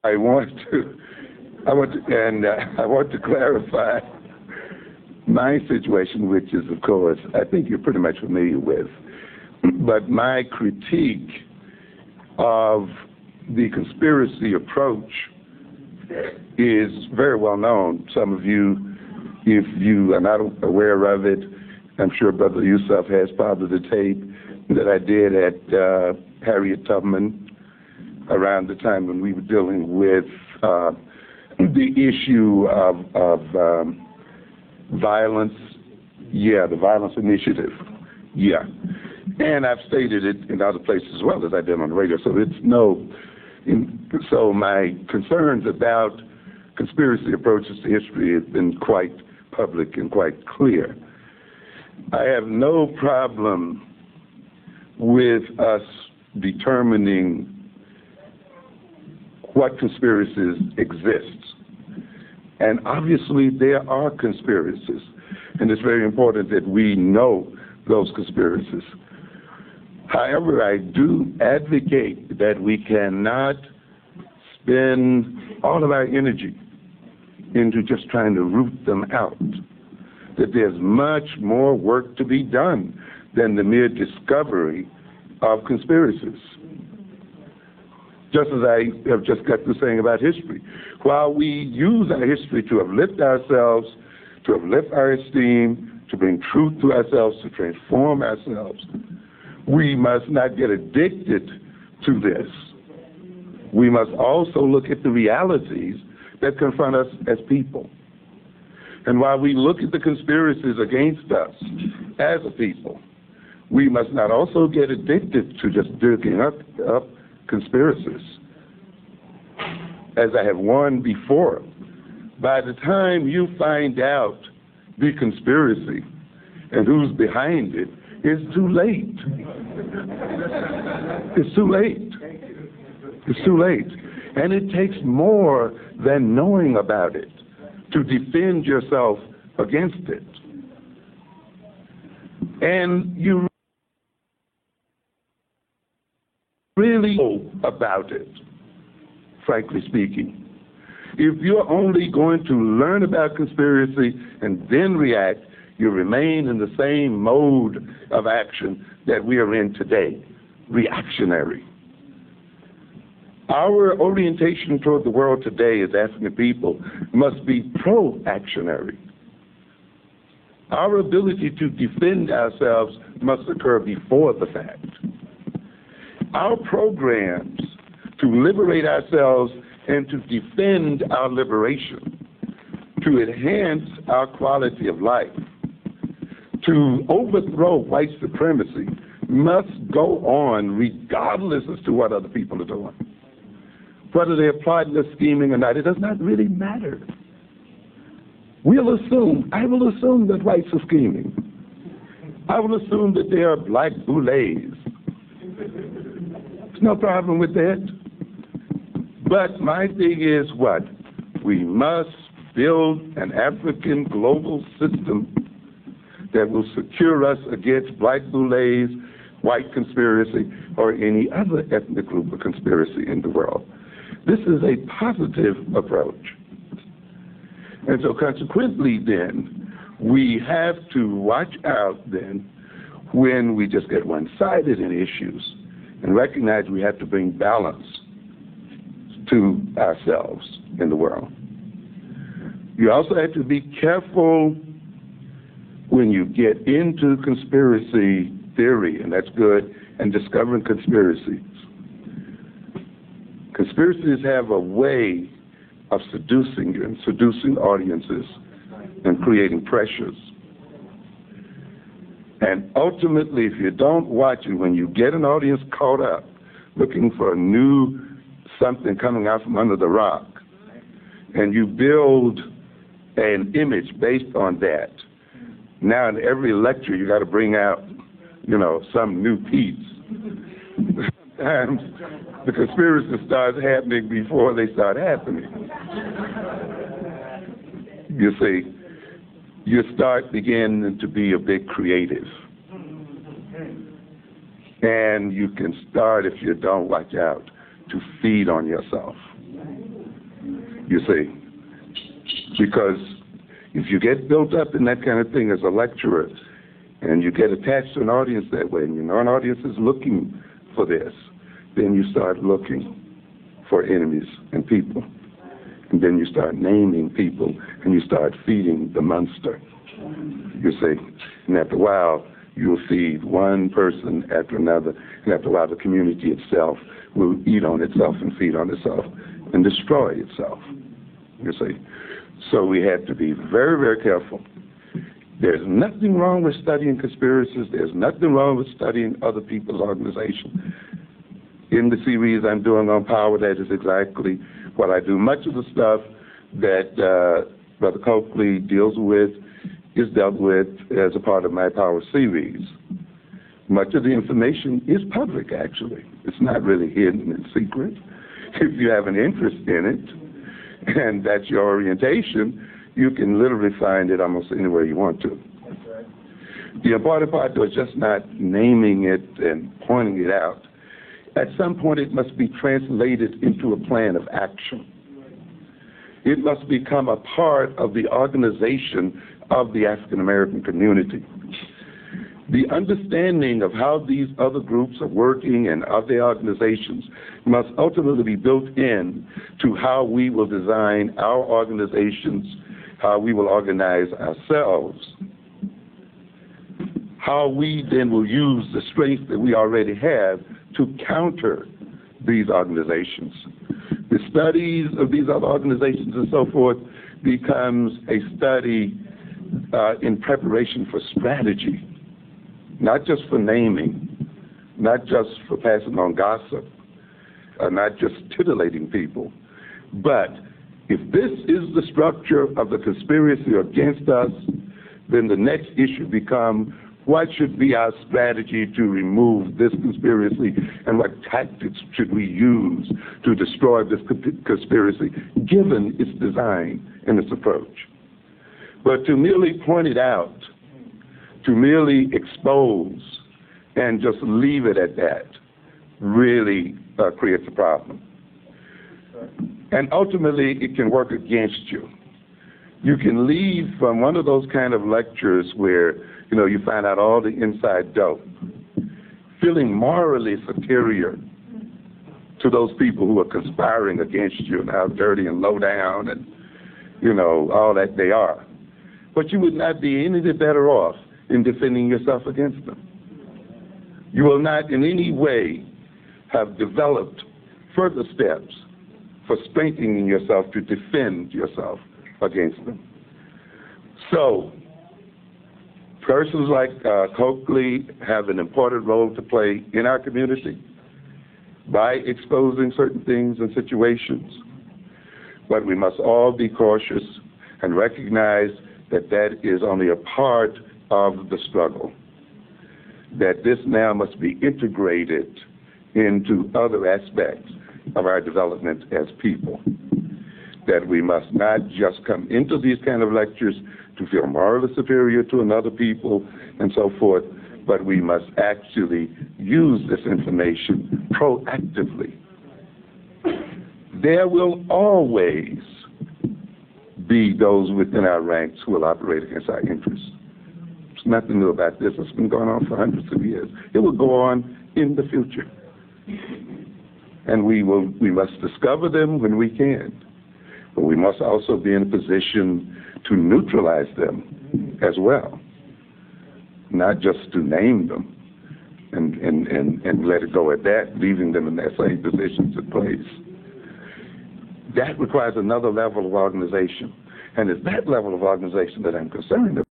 I want to, I want to, and I want to clarify my situation, which is, of course, I think you're pretty much familiar with. But my critique of the conspiracy approach is very well known. Some of you, if you are not aware of it, I'm sure Brother Yusuf has part of the tape that I did at Harriet Tubman around the time when we were dealing with the issue of violence. Yeah, the violence initiative. Yeah. And I've stated it in other places as well as I did on the radio. So it's so my concerns about conspiracy approaches to history have been quite public and quite clear. I have no problem with us determining what conspiracies exist. And obviously there are conspiracies. And it's very important that we know those conspiracies. However, I do advocate that we cannot spend all of our energy into just trying to root them out. That there's much more work to be done than the mere discovery of conspiracies. Just as I have just got through saying about history. While we use our history to uplift ourselves, to uplift our esteem, to bring truth to ourselves, to transform ourselves, we must not get addicted to this. We must also look at the realities that confront us as people. And while we look at the conspiracies against us as a people, we must not also get addicted to just digging up conspiracies. As I have warned before, by the time you find out the conspiracy and who's behind it, it's too late. It's too late. It's too late. And it takes more than knowing about it to defend yourself against it. And you really know about it, frankly speaking. If you're only going to learn about conspiracy and then react, you remain in the same mode of action that we are in today, reactionary. Our orientation toward the world today as African people must be pro-actionary. Our ability to defend ourselves must occur before the fact. Our programs to liberate ourselves and to defend our liberation, to enhance our quality of life, to overthrow white supremacy must go on regardless as to what other people are doing. Whether they're plotting or scheming or not, it does not really matter. I will assume that whites are scheming. I will assume that they are black boulets. There's no problem with that. But my thing is what? We must build an African global system that will secure us against black boulets, white conspiracy, or any other ethnic group or conspiracy in the world. This is a positive approach. And so consequently then, we have to watch out then when we just get one-sided in issues and recognize we have to bring balance to ourselves in the world. You also have to be careful when you get into conspiracy theory, and that's good, and discovering conspiracies. Conspiracies have a way of seducing you and seducing audiences and creating pressures. And ultimately, if you don't watch it, when you get an audience caught up looking for a new something coming out from under the rock, and you build an image based on that, now in every lecture you got to bring out, some new piece. Sometimes the conspiracy starts happening before they start happening. You see, you start beginning to be a bit creative. And you can start, if you don't watch out, to feed on yourself. you see. Because if you get built up in that kind of thing as a lecturer, and you get attached to an audience that way, and you know an audience is looking for this, then you start looking for enemies and people. And then you start naming people, and you start feeding the monster, you see. And after a while, you'll feed one person after another, and after a while, the community itself will eat on itself and feed on itself and destroy itself, you see. So we have to be very, very careful. There's nothing wrong with studying conspiracies. There's nothing wrong with studying other people's organizations. In the series I'm doing on power, that is exactly what I do. Much of the stuff that Brother Coakley deals with is dealt with as a part of my power series. Much of the information is public, actually. It's not really hidden and secret. If you have an interest in it, and that's your orientation, you can literally find it almost anywhere you want to. The important part, though, is just not naming it and pointing it out. At some point, it must be translated into a plan of action. It must become a part of the organization of the African American community. The understanding of how these other groups are working and other organizations must ultimately be built in to how we will design our organizations, how we will organize ourselves, how we then will use the strength that we already have to counter these organizations. The studies of these other organizations and so forth becomes a study in preparation for strategy, not just for naming, not just for passing on gossip, not just titillating people, but if this is the structure of the conspiracy against us, then the next issue becomes, what should be our strategy to remove this conspiracy, and what tactics should we use to destroy this conspiracy, given its design and its approach? But to merely point it out, to merely expose, and just leave it at that, really creates a problem. And ultimately, it can work against you. You can leave from one of those kind of lectures where, you know, you find out all the inside dope, feeling morally superior to those people who are conspiring against you and how dirty and low down and, you know, all that they are. But you would not be any better off in defending yourself against them. You will not in any way have developed further steps for strengthening yourself to defend yourself against them. So, persons like Coakley have an important role to play in our community by exposing certain things and situations. But we must all be cautious and recognize that that is only a part of the struggle, that this now must be integrated into other aspects of our development as people, that we must not just come into these kind of lectures to feel morally superior to another people and so forth, but we must actually use this information proactively. There will always be those within our ranks who will operate against our interests. There's nothing new about this. It's been going on for hundreds of years. It will go on in the future. And we must discover them when we can. But we must also be in a position to neutralize them as well, not just to name them and let it go at that, leaving them in their same positions and place. That requires another level of organization. And it's that level of organization that I'm concerned about.